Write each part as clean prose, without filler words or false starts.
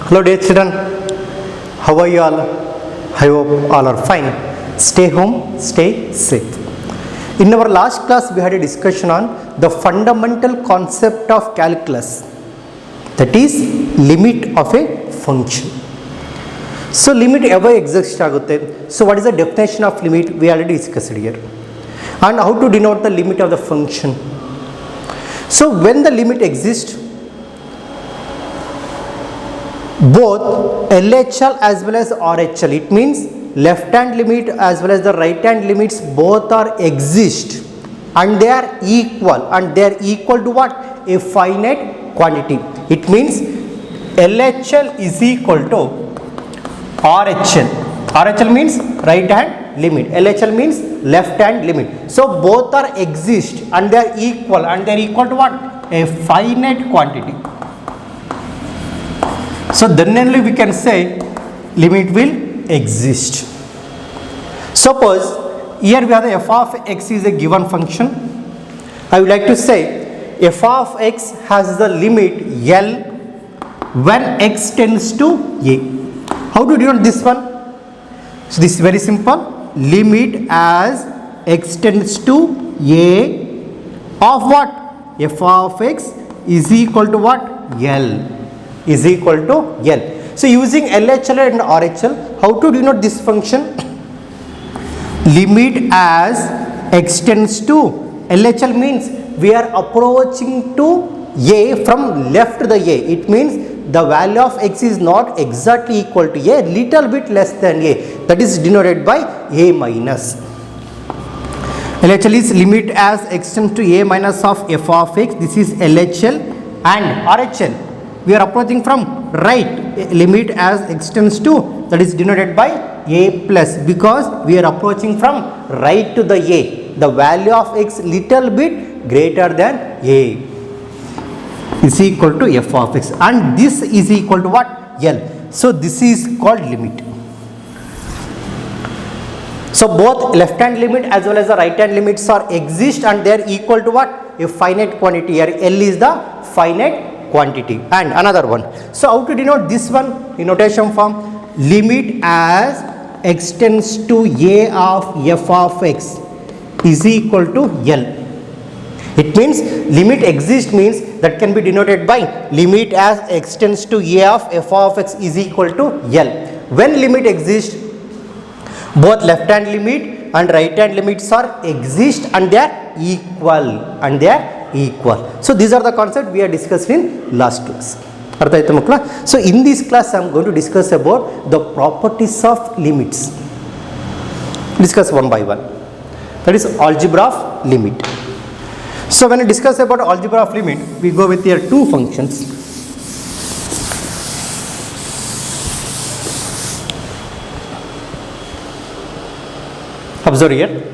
Hello dear children, how are you all? I hope all are fine. Stay home, stay safe. In our last class we had a discussion on the fundamental concept of calculus, that is limit of a function. So limit ever exists agutte. So what is the definition of limit? We already discussed here. And how to denote the limit of the function. So when the limit exists, both LHL as well as RHL, it means left hand limit as well as the right hand limits both are exist and they are equal, and they are equal to what? A finite quantity. It means LHL is equal to RHL. RHL means right hand limit, LHL means left hand limit. So both are exist and they are equal, and they are equal to what? A finite quantity. So then only we can say limit will exist. Suppose here we have the f of x is a given function. I would like to say f of x has the limit L when x tends to a. How to denote this one? So this is very simple. Limit as x tends to a of what? F of x is equal to what? L. Is equal to L. So using LHL and RHL, how to denote this function? Limit as x tends to, LHL means we are approaching to a from left to the a. It means the value of x is not exactly equal to a, little bit less than a. That is denoted by a minus. LHL is limit as x tends to a minus of f of x. This is LHL. And RHL, we are approaching from right, limit as x tends to, that is denoted by a plus, because we are approaching from right to the a. The value of x little bit greater than a is equal to f of x, and this is equal to what? L. So this is called limit. So both left hand limit as well as the right hand limits are exist, and they are equal to what? A finite quantity. Here L is the finite quantity. And another one. So how to denote this one in notation form? Limit as x tends to a of f of x is equal to L. It means limit exist means that can be denoted by limit as x tends to a of f of x is equal to L. When limit exists, both left hand limit and right hand limits are exist and they are equal. So these are the concepts we are discussed in last class. So in this class I am going to discuss about the properties of limits. Discuss one by one. That is algebra of limit. So when I discuss about algebra of limit, we go with here two functions. Observe here.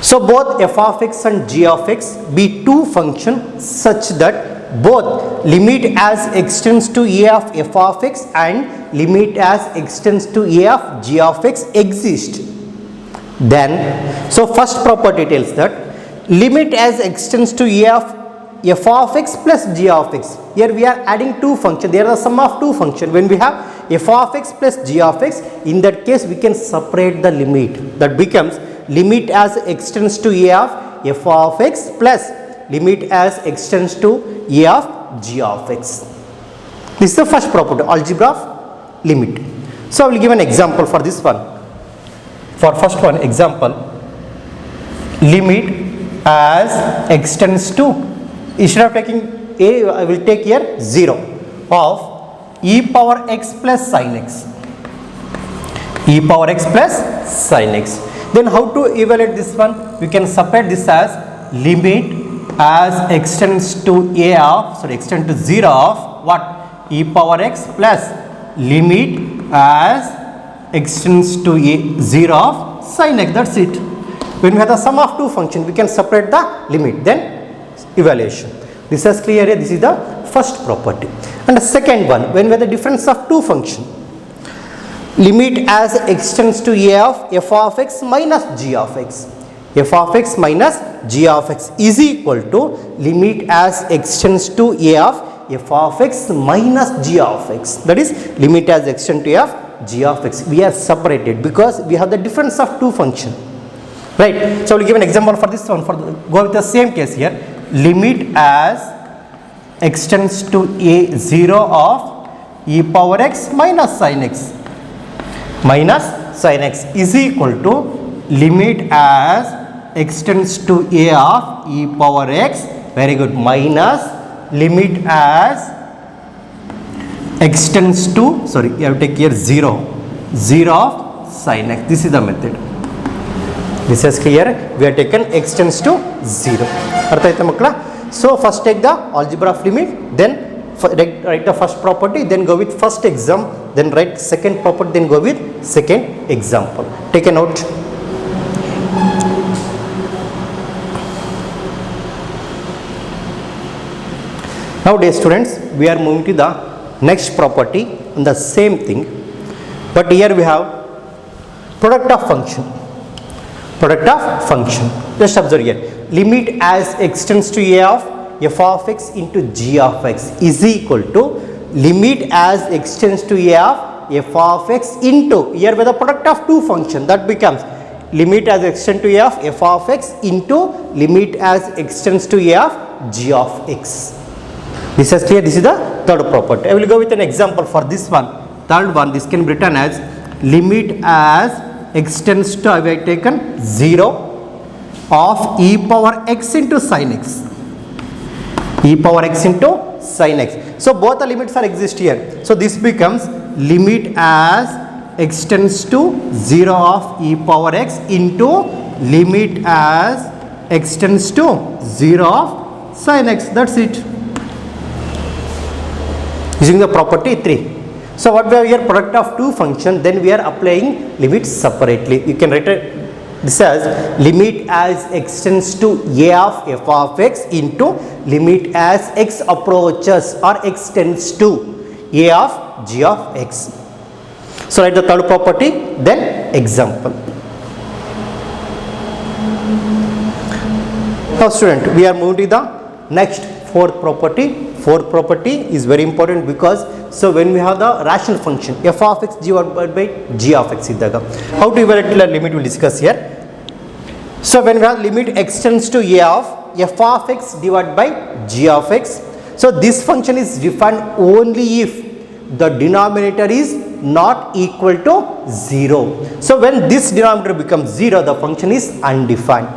So both f of x and g of x be two functions such that both limit as x tends to a of f of x and limit as x tends to a of g of x exist. Then, so first property tells that limit as x tends to a of f of x plus g of x. Here we are adding two functions. There are the sum of two functions. When we have f of x plus g of x, in that case we can separate the limit. That becomes limit as x tends to a of f of x plus limit as x tends to a of g of x. This is the first property, algebra of limit. So I will give an example for this one. For first one example, limit as x tends to, instead of taking a, I will take here 0 of e power x plus sin x. E power x plus sin x. Then how to evaluate this one? We can separate this as limit as x tends to a of, x tends to 0 of what? E power x plus limit as x tends to a 0 of sin x. That's it. When we have the sum of two functions, we can separate the limit, then evaluation. This is clear here. This is the first property. And the second one, when we have the difference of two functions, limit as x tends to a of f of x minus g of x. F of x minus g of x is equal to limit as x tends to a of f of x minus g of x. That is limit as extend to f g of x. We are separated because we have the difference of two functions. Right. So, we will give an example for this one. Go with the same case here. Limit as extends to a 0 of e power x minus sin x is equal to limit as extends to a of e power x, very good, minus limit as extends to, sorry, you have to take here 0 of sin x. This is the method. This is clear. We have taken extends to 0. So first take the algebra of limit, then write the first property, then go with first exam, then write second property, then go with second example. Take a note. Now dear students, we are moving to the next property on the same thing, but here we have product of function. Just observe here. Limit as extends to a of f of x into g of x is equal to limit as extends to a of f of x into, here with the product of two functions, that becomes limit as extends to a of f of x into limit as extends to a of g of x. This is clear. This is the third property. I will go with an example for this one. Third one, this can be written as limit as extends to, I have taken 0 of e power x into sin x. E power x into sin x. So both the limits are exist here. So this becomes limit as extends to 0 of e power x into limit as extends to 0 of sin x. That's it. Using the property 3. So what we have here, product of two functions, then we are applying limits separately. You can write this as limit as extends to a of f of x into limit as x approaches or extends to a of g of x. So write the third property, then example. Now student, we are moving to the next fourth property. Fourth property is very important because so when we have the rational function f of x divided by g of x idaga, how to evaluate the limit we will discuss here. So when we have limit extends to a of f of x divided by g of x, so this function is defined only if the denominator is not equal to 0. So when this denominator becomes 0, the function is undefined.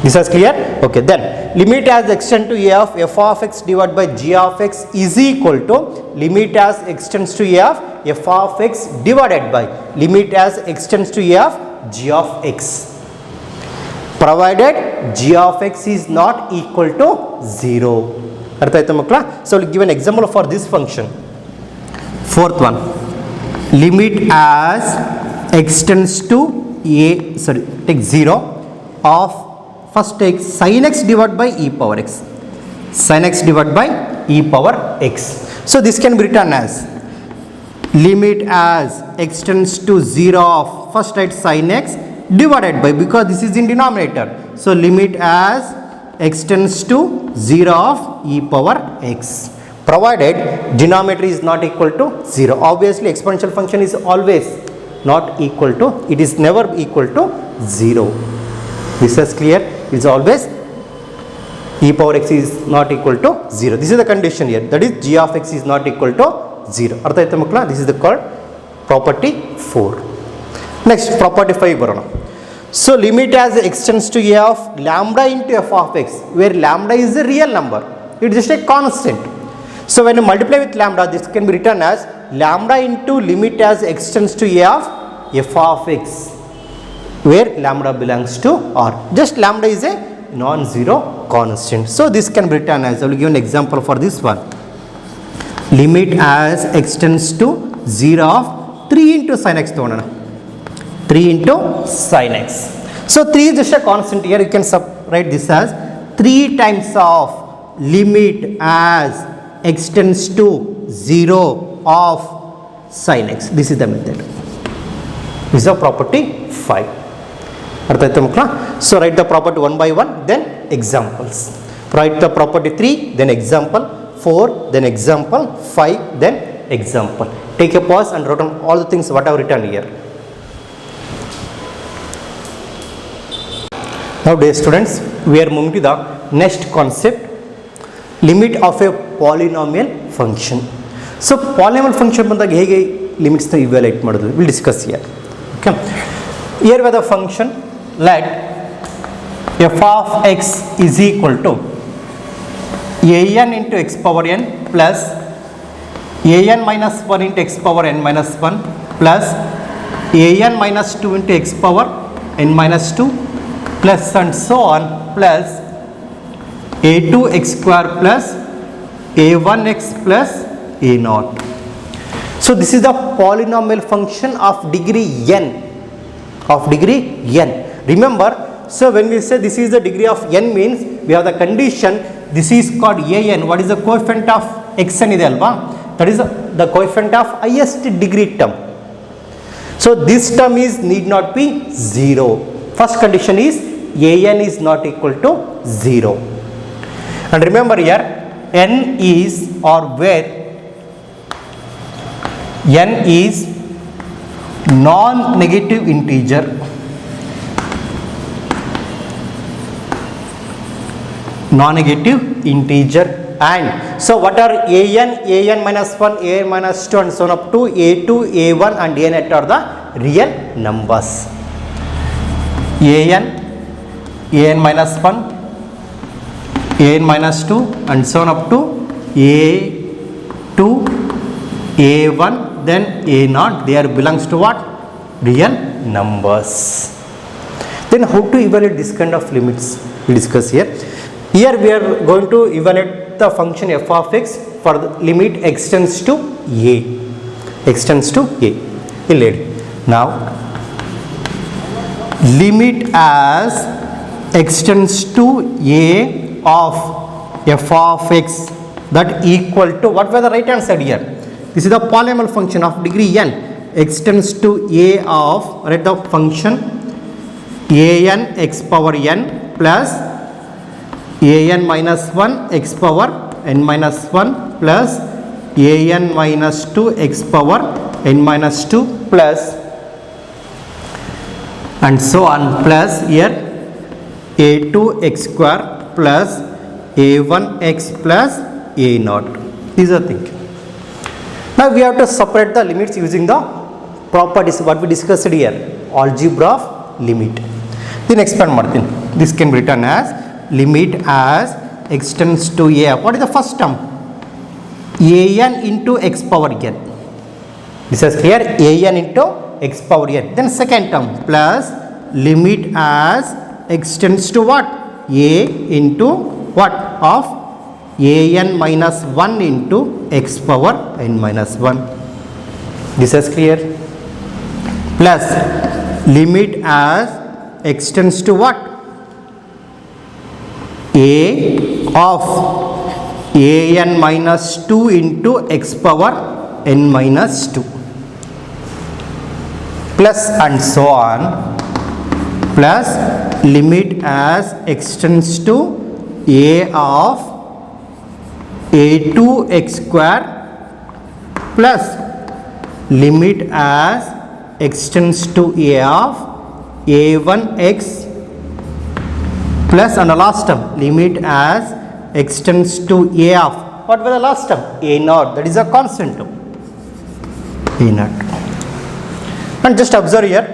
This is clear? Okay, then limit as extends to a of f of x divided by g of x is equal to limit as extends to a of f of x divided by limit as extends to a of g of x, provided g of x is not equal to 0. So we'll give an example for this function. Fourth one, limit as extends to take 0 of, first take sin x divided by e power x. Sin x divided by e power x. So this can be written as limit as extends to 0 of, first write sin x divided by, because this is in denominator. So limit as extends to 0 of e power x, provided denominator is not equal to 0. Obviously exponential function is always not equal to, it is never equal to 0. This is clear. It is always e power x is not equal to 0. This is the condition here, that is g of x is not equal to 0. This is the called property 4. Next property 5 barona. So limit as extends to a of lambda into f of x, where lambda is a real number, it is just a constant. So when you multiply with lambda, this can be written as lambda into limit as extends to a of f of x, where lambda belongs to R. Just lambda is a non-zero constant. So this can be written as, I will give an example for this one. Limit as extends to 0 of 3 into sin x. 3 into sin x. So 3 is just a constant here. You can write this as 3 times of limit as extends to 0 of sin x. This is the method. This is the property 5. So write the property one by one, then examples. Write the property 3, then example. 4, then example, 5, then example. Take a pause and write down all the things what I have written here. Now dear students, we are moving to the next concept, limit of a polynomial function. So polynomial function ಬಂದಾಗ ಹೇಗೆ limits ನ evaluate ಮಾಡೋದು, we'll discuss here. Okay, here with the function let f of x is equal to an into x power n plus an minus 1 into x power n minus 1 plus an minus 2 into x power n minus 2 plus and so on plus a2x square plus a1x plus a0. So this is the polynomial function of degree n. Remember, so when we say this is the degree of n means we have the condition this is called an. What is the coefficient of xn ಇದೆ ಅಲ್ವಾ, that is the coefficient of highest degree term. So this term is need not be 0. First condition is an is not equal to 0. And remember here n is or where n is non-negative integer and so what are an minus 1, an minus 2 and so on up to a2, a1 and a0 are the real numbers. an minus 1, an minus 2 and so on up to a2, a1 then a0, they are belongs to what? Real numbers. Then how to evaluate this kind of limits we discuss here. Here we are going to evaluate the function f of x for the limit extends to a. Now limit as extends to a of f of x that equal to what was the right hand side here. This is the polynomial function of degree n extends to a of, write the function an x power n plus an minus 1 x power n minus 1 plus an minus 2 x power n minus 2 plus and so on plus here a2 x square plus a1 x plus a0. These are things. Now we have to separate the limits using the properties what we discussed here, algebra of limit. Then expand ಮಾಡ್ತೀನಿ. This can be written as limit as extends to a. What is the first term? an into x power n. This is here an into x power n. Then second term plus limit as extends to what? A into what? Of an minus 1 into x power n minus 1. This is clear. Plus limit as extends to what? A of an minus 2 into x power n minus 2 plus and so on plus limit as extends to a of a2 x square plus limit as extends to a of a1 x plus and the last term limit as extends to a of what was the last term? a0, that is a constant term a0. And just observe here,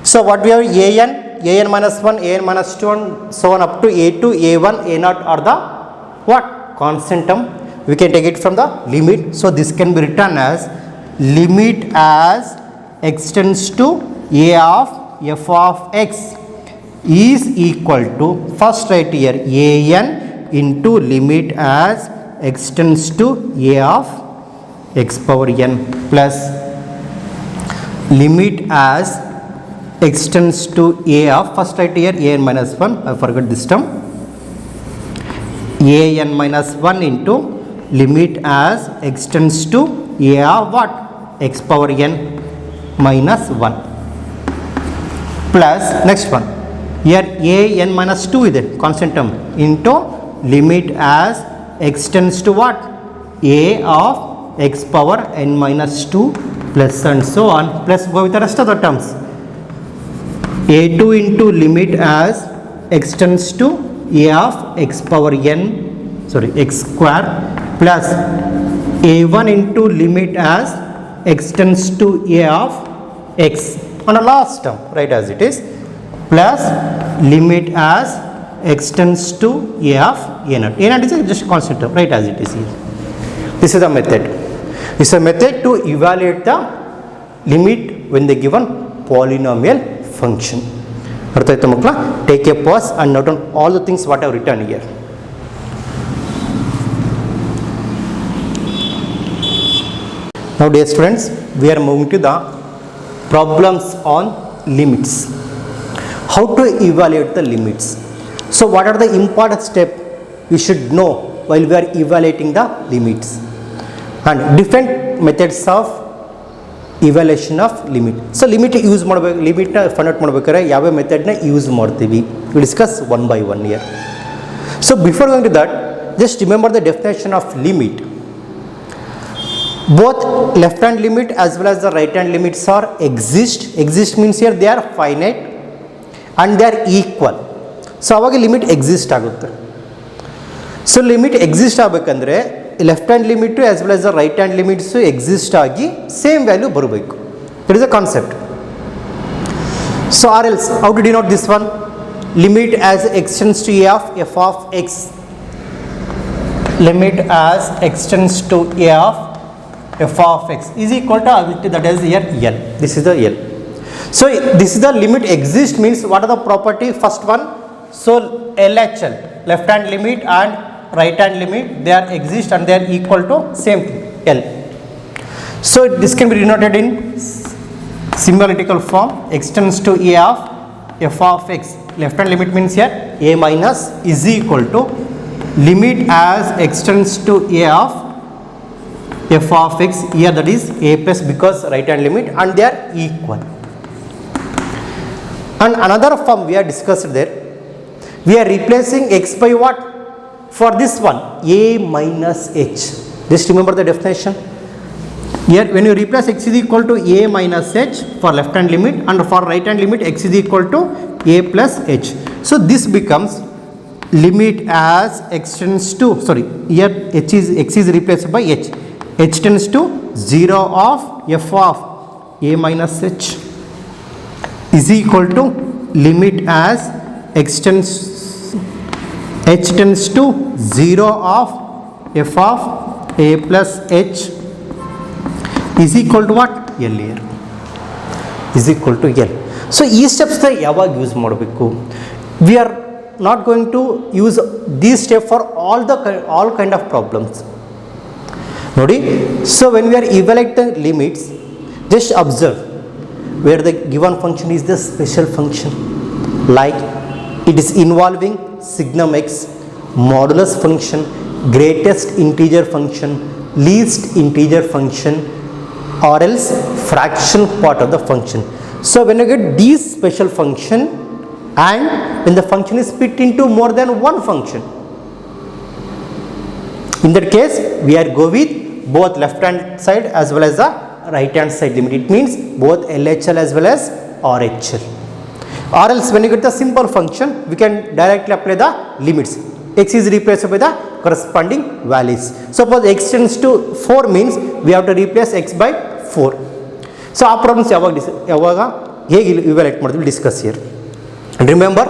so what we have an minus 1, an minus 2 and so on up to a2, a1, a0 are the what? Constant term. We can take it from the limit, so this can be written as limit as extends to a of f of x is equal to, first write here an into limit as extends to a of x power n plus limit as extends to a of, first write here an minus 1, I forgot this term, an minus 1 into limit as extends to a of what? X power n minus 1 plus next one here an minus 2 ಇದೆ constant term into limit as extends to what? A of x power n minus 2 plus and so on, plus go with the rest of the terms. A2 into limit as extends to a of x power n, sorry, x square, plus a1 into limit as extends to a of x on a last term, right as it is, plus limit as extends to a of a naught. A naught is just constant term, right as it is here. This is the method. This is a method to evaluate the limit when the given polynomial function. Take a pause and note down all the things what I have written here. Now dear students, we are moving to the problems on limits. How to evaluate the limits? So what are the important steps we should know while we are evaluating the limits? And different methods of evaluation of limit. So limit use ಮಾಡಬೇಕು, limit ನ find out ಮಾಡಬೇಕಾದ್ರೆ ಯಾವ method ನ use ಮಾಡ್ತೀವಿ, we discuss one by one here. So before going to that, just remember the definition of limit. Both left hand limit as well as the right hand limits are exist. Exist means here they are finite and they are equal. So ಅವಾಗ limit exist ಆಗುತ್ತೆ. So limit exist ಆಗಬೇಕಂದ್ರೆ left hand limit as well as the right hand limits exist ಆಗಿ same value ಬರಬೇಕು. It is a concept. So or else how to denote this one? Limit as x tends to a of f of x. Limit as x tends to a of f of x is equal to that is here L. This is the L. So this is the limit exist means what are the property? First one, so LHL, left hand limit and right hand limit, they are exist and they are equal to same thing L. So this can be denoted in symbolical form, extends to a of f of x. Left hand limit means here a minus is equal to limit as extends to a of f of x, here that is a plus because right hand limit and they are equal. And another form we are discussed there, we are replacing x by what? For this one a minus h. Just remember the definition here. When you replace x is equal to a minus h for left hand limit and for right hand limit x is equal to a plus h. So this becomes limit as extends to, sorry, here h is x is replaced by h. H tends to 0 of f of a minus h is equal to limit as extends h tends to 0 of f of a plus h is equal to what? L here is equal to L. So ಈ steps ಯಾವಾಗ use ಮಾಡಬೇಕು? We are not going to use these steps for all kind of problems. ನೋಡಿ, so when we are evaluating the limits, just observe where the given function is the special function, like it is involving signum x, modulus function, greatest integer function, least integer function, or else fraction part of the function. So when you get these special function and when the function is split into more than one function, in that case we are go with both left hand side as well as the right hand side limit. It means both LHL as well as RHL. Or else when you get the simple function, we can directly apply the limits. X is replaced by the corresponding values. Suppose x tends to 4 means we have to replace x by 4. So our problems yavaga hege evaluate madhu discuss here. And remember,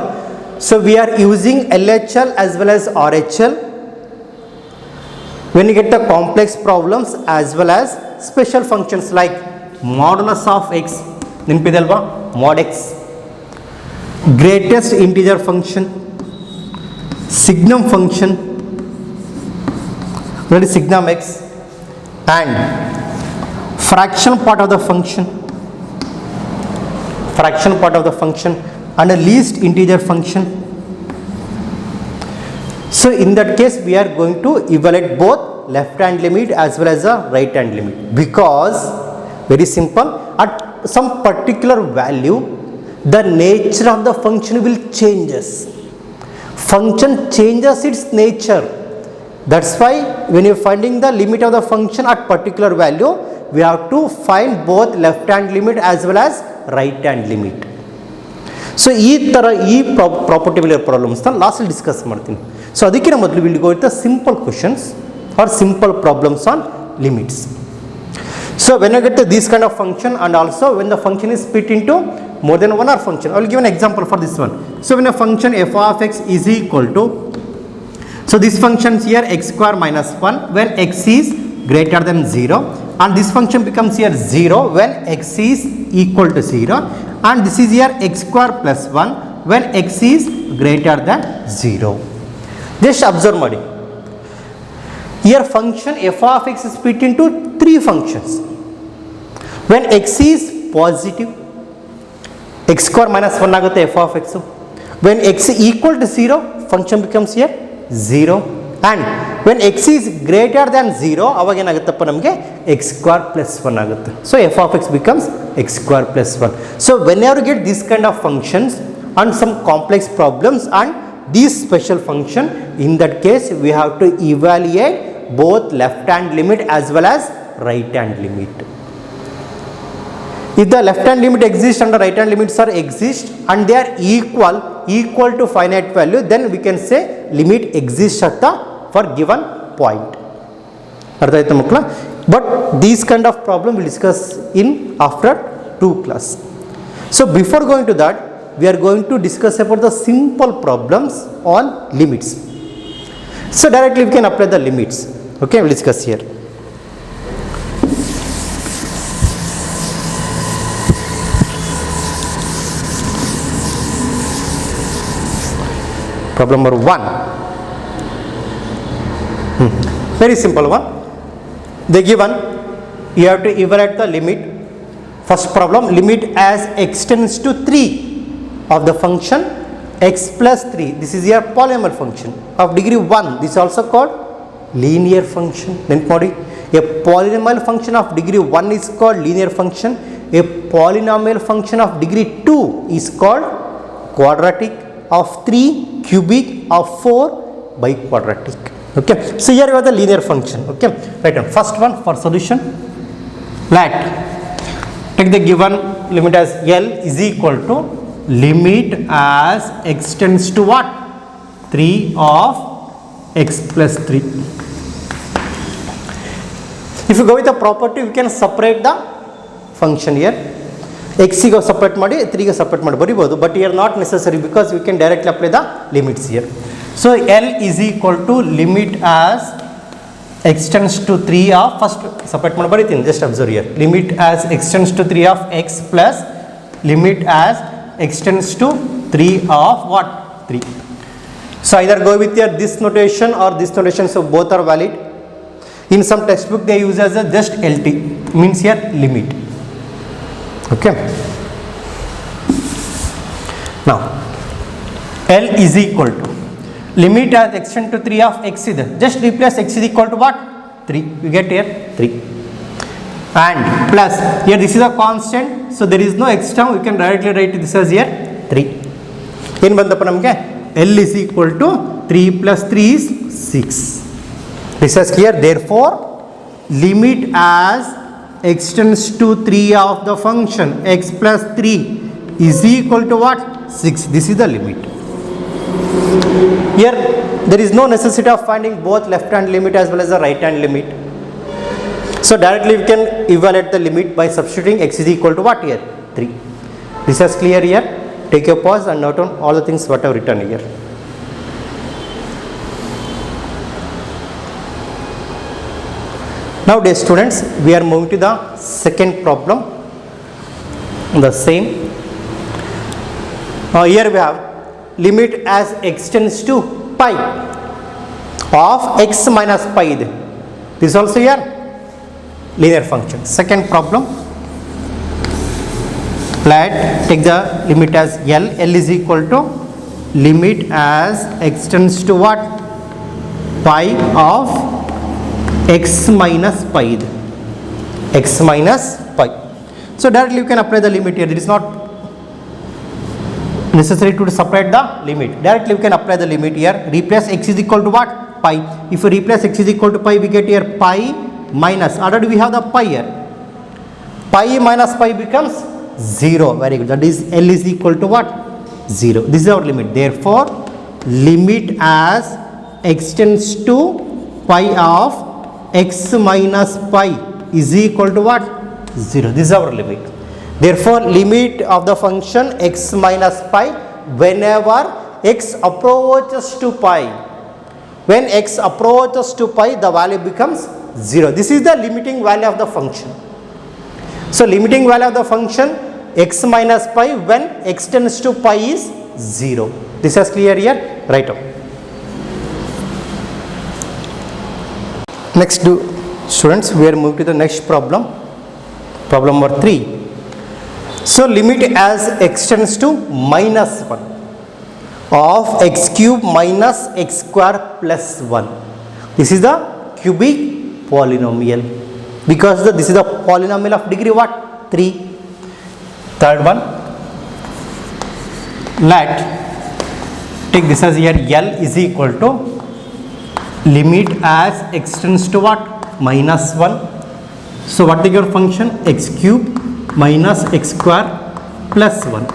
so we are using LHL as well as RHL when you get the complex problems as well as special functions like modulus of x, ನೆನಪಿದಲ್ವಾ, mod x, greatest integer function, signum function, that is signum x, and fraction part of the function, and a least integer function. So in that case we are going to evaluate both left hand limit as well as the right hand limit, because very simple, at some particular value the nature of the function will changes. Function changes its nature That's why when you're finding the limit of the function at particular value, we have to find both left hand limit as well as right hand limit. So ಈ ಥರ ಈ ಪ್ರಾಪರ್ಟಿಬಲ್ ಪ್ರಾಬ್ಲಮ್ಸ್ನ ಲಾಸ್ಟಲ್ಲಿ discuss ಮಾಡ್ತೀನಿ. So ಅದಕ್ಕಿಂತ ಮೊದಲು will go with the simple questions are simple problems on limits. So when you get to this kind of function, and also when the function is split into more than one or function, I will give an example for this one. So when a function f of x is equal to, so this function here x square minus 1 when x is greater than 0, and this function becomes here 0 when x is equal to 0, and this is here x square plus 1 when x is greater than 0. Just observe madi. Here function f of x is split into three functions. When x is positive, x square minus 1 ಆಗುತ್ತೆ f of x. When x equal to 0, function becomes here 0, and when x is greater than 0, ಅವಾಗ ಏನಾಗುತ್ತಪ್ಪ ನಮಗೆ x square plus 1 ಆಗುತ್ತೆ. So f of x becomes x square plus 1. So whenever you get this kind of functions and some complex problems and this special function, in that case we have to evaluate both left hand limit as well as right hand limit. If the left hand limit exists and the right hand limits are exist and they are equal to finite value, then we can say limit exists at the for given point. Artha aita makla? But these kind of problem we will discuss in after 2 class. So before going to that, we are going to discuss about the simple problems on limits. So directly we can apply the limits. Okay, we will discuss here. Problem number 1. Very simple one. They given, you have to evaluate the limit. First problem, limit as x tends to 3 of the function x plus 3. This is your polynomial function of degree 1. This is also called linear function. Then a polynomial function of degree 1 is called linear function. A polynomial function of degree 2 is called quadratic, of 3 cubic, of 4 biquadratic. Okay, so here you have the linear function. Okay, right on. First one for solution, let take the given limit as L is equal to limit as x tends to what? 3 of x plus 3. If you go with the property, we can separate the function here. x ಗೆ separate ಮಾಡಿ 3 ಗೆ separate ಮಾಡಿ ಬರಿಬಹುದು, but here not necessary because we can directly apply the limits here. So L is equal to limit as x tends to 3 of, first separate ಮಾಡಿ ಬರಿತೀನಿ, just observe here, limit as x tends to 3 of x plus limit as x tends to 3 of what? 3. So either go with your this notation or this notation, so both are valid. In some textbook they use as a just LT, means here limit. Okay, now L is equal to limit as x tends to 3 of x is, just replace x is equal to what? 3, you get here 3, and plus here this is a constant, so there is no x term, we can directly write this as here 3. ಏನು ಬಂದಪ್ಪ ನಮಗೆ? L is equal to 3 plus 3 is 6. This is clear. Therefore limit as x tends to 3 of the function x plus 3 is equal to what? 6. This is the limit. Here there is no necessity of finding both left hand limit as well as the right hand limit. So directly we can evaluate the limit by substituting x is equal to what here? 3. This is clear here. Take a pause and note down all the things what I have written here. Now dear students, we are moving to the second problem. The same. Here we have limit as x tends to pi of x minus pi. This also here linear function. Second problem. Let take the limit as L. L is equal to limit as x tends to what? Pi of x minus pi. X minus pi. So directly you can apply the limit here. It is not necessary to separate the limit. Directly you can apply the limit here. Replace x is equal to what? pi. If you replace x is equal to pi, we get here pi minus, already we have the pi here, pi minus pi becomes 0. Very good. That is L is equal to what? 0. This is our limit. Therefore, limit as x tends to pi of x minus pi is equal to what? 0. This is our limit. Therefore, limit of the function x minus pi whenever x approaches to pi. When x approaches to pi, the value becomes 0. This is the limiting value of the function. So, limiting value of the function x minus pi when x tends to pi is 0. This is clear here? Right up. Next, students, we are moving to the next problem. Problem number 3. So, limit as x tends to minus 1 of x cube minus x square plus 1. This is the cubic polynomial, because this is the polynomial of degree what? 3. Third one, let take this as here L is equal to limit as x tends to what? Minus 1. So, what is your function? X cube minus x square plus 1.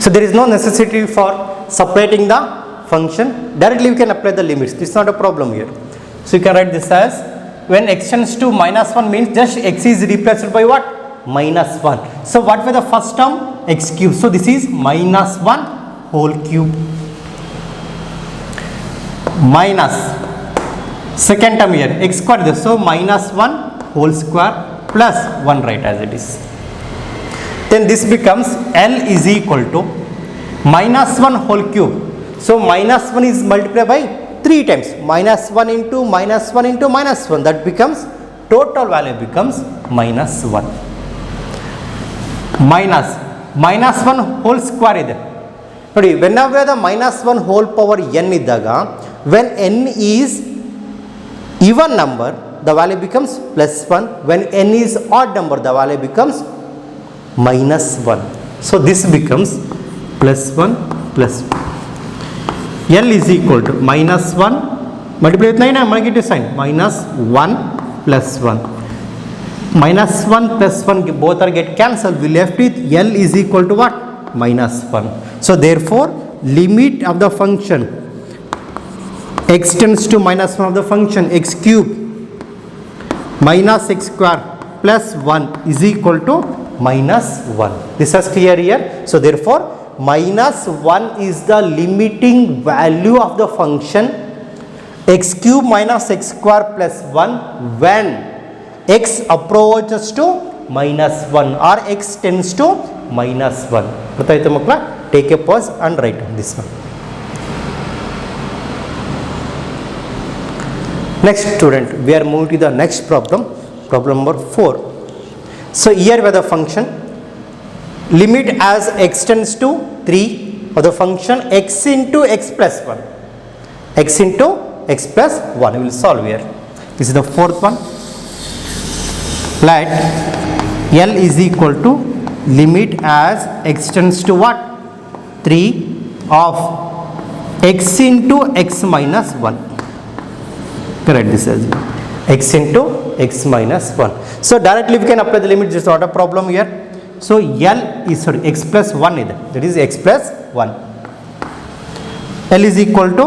So, there is no necessity for separating the function. Directly we can apply the limits. This is not a problem here. So, you can write this as when x tends to minus 1 means just x is replaced by what? Minus 1. So, what was the first term? X cube. So, this is minus 1 whole cube minus second term here x square. So, minus 1 whole square plus 1, right, as it is. Then this becomes L is equal to minus 1 whole cube. So, minus 1 is multiplied by 3 times, minus 1 into minus 1 into minus 1, that becomes total value becomes minus 1 minus 1 whole square ಇದೆ ನೋಡಿ. whenever the minus 1 whole power n ಇದ್ದಾಗ, when n is even number, the value becomes plus 1. When n is odd number, the value becomes minus 1. So, this becomes plus 1 plus 1. L is equal to minus 1 multiply with 9 and negative sign, minus 1 plus 1. Minus 1 plus 1 both are get cancelled. We left with L is equal to what? Minus 1. So, therefore, limit of the function x tends to minus 1 of the function x cube minus x square plus 1 is equal to minus 1. This is clear here. So, therefore, minus 1 is the limiting value of the function x cube minus x square plus 1 when x approaches to minus 1 or x tends to minus 1. Take a pause and write this one. Next, student, we are moving to the next problem, problem number 4. So, here we have the function limit as x tends to 3 of the function x into x plus 1, x into x plus 1. We will solve here. This is the fourth one. Let L is equal to limit as x tends to what? 3 of x into x minus 1. Correct this as x into x minus 1. So, directly we can apply the limit. This is not a problem here. So, L is x plus 1 is that is x plus 1. L is equal to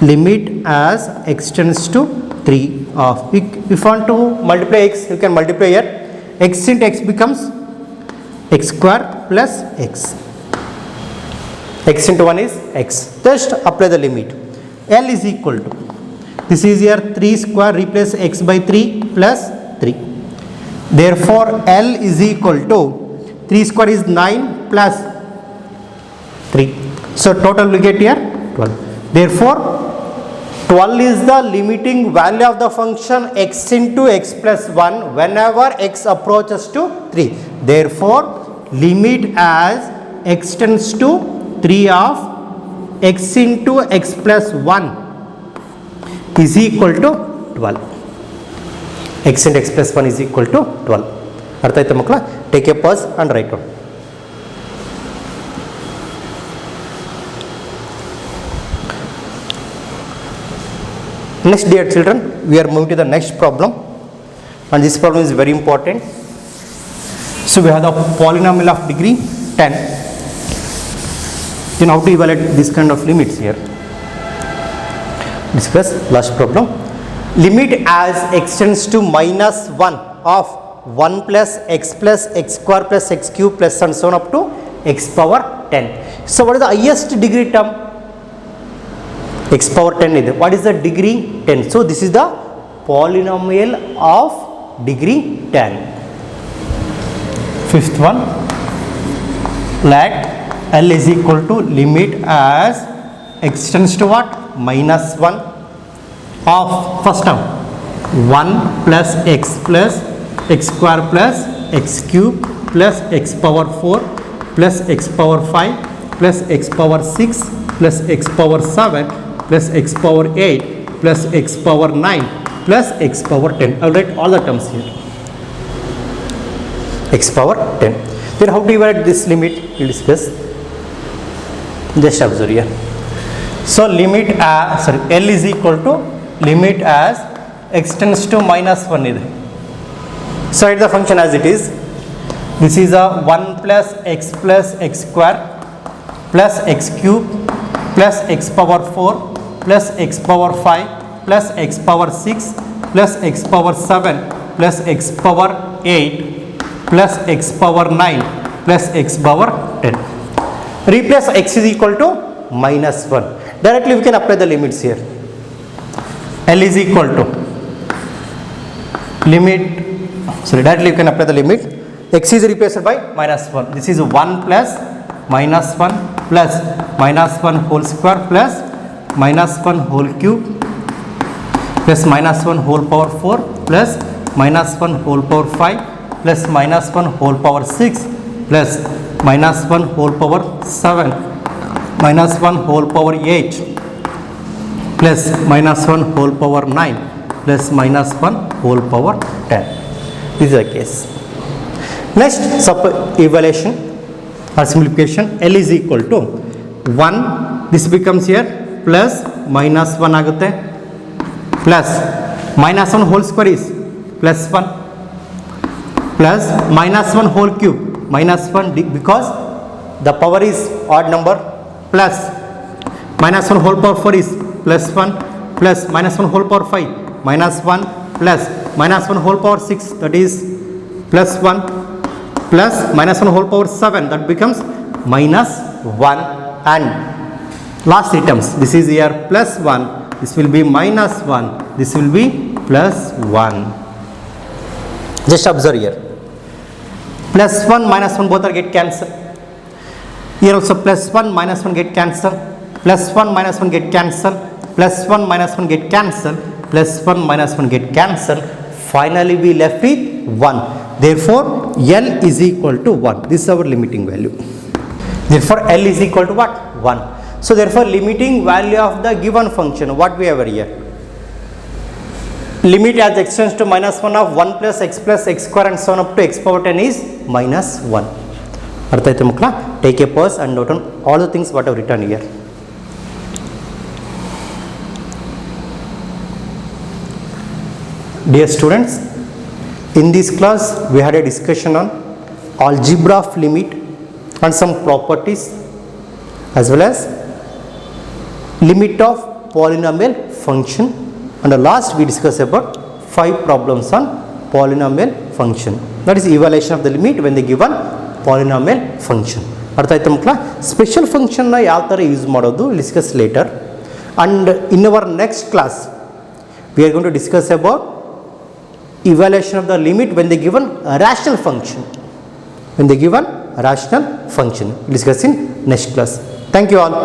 limit as x tends to 3 of, if you want to multiply x, you can multiply here, x into x becomes x square plus x, x into 1 is x. Just apply the limit. L is equal to, this is here 3 square, replace x by 3 plus 3. Therefore, L is equal to 3 square is 9 plus 3. So, total we get here 12. Therefore, 12 is the limiting value of the function x into x plus 1 whenever x approaches to 3. Therefore, limit as x tends to 3 of x into x plus 1 is equal to 12. X into x plus 1 is equal to 12. ಅರ್ಥ ಆಯ್ತಾ ಮಕ್ಕಳ? Take a pause and write down. Next, dear children, we are moving to the next problem, and this problem is very important. So we have the polynomial of degree 10. Then how to evaluate this kind of limits here? Discuss last problem. Limit as extends to minus 1 of 1 plus x square plus x cube plus and so on up to x power 10. So what is the highest degree term? X power 10 is. What is the degree? 10. So this is the polynomial of degree 10. Fifth one, let L is equal to limit as extends to what? Minus 1 of first term 1 plus x square plus x cube plus x power 4 plus x power 5 plus x power 6 plus x power 7 plus x power 8 plus x power 9 plus x power 10. I will write all the terms here. X power 10. Then how to evaluate this limit? We will discuss. Just observe here. So limit L is equal to limit as extends to minus 1 is. So write the function as it is. This is a 1 plus x square plus x cube plus x power 4 plus x power 5 plus x power 6 plus x power 7 plus x power 8 plus x power 9 plus x power 10. Replace x is equal to minus 1. Directly we can apply the limits here. L is equal to limit, directly you can apply the limit. X is replaced by minus 1. This is 1 plus minus 1 plus minus 1 whole square plus minus 1 whole cube plus minus 1 whole power 4 plus minus 1 whole power 5 plus minus 1 whole power 6 plus minus 1 whole power 7 minus 1 whole power 8 plus minus 1 whole power 9 plus minus 1 whole power 10. This is the case. Next, evaluation or simplification. L is equal to 1. This becomes here plus minus 1 agutte plus minus 1 whole square is plus 1 plus minus 1 whole cube minus 1 because the power is odd number plus minus 1 whole power 4 is plus 1 plus minus 1 whole power 5 minus 1 plus minus 1 whole power 6 that is plus 1 plus minus 1 whole power 7 that becomes minus 1 and last items this is here plus 1, this will be minus 1, this will be plus 1. Just observe here. Plus 1 minus 1 both are get cancelled. Here also plus 1 minus 1 get cancelled. Plus 1 minus 1 get cancelled. Plus 1 minus 1 get cancelled. Plus 1 minus 1 get cancelled. Finally we left with 1. Therefore L is equal to 1. This is our limiting value. Therefore L is equal to what? 1. So therefore limiting value of the given function, what we have here? Limit as extends to minus 1 of 1 plus x square and so on up to x power 10 is minus 1. Artha aithe mukla? Take a pause and note on all the things what I have written here. Dear students, in this class we had a discussion on algebra of limit and some properties as well as limit of polynomial function, and the last we discussed about 5 problems on polynomial function, that is evaluation of the limit when they given polynomial function. ಅರ್ಥ ಆಯ್ತಾ ಮಕ್ಕಳ? Special ಫಂಕ್ಷನ್ನ ಯಾವ ಥರ use ಮಾಡೋದು discuss later, and in our next class we are going to discuss about evaluation of the limit when they given a rational function. When they given a rational function, discuss in next class. Thank you all.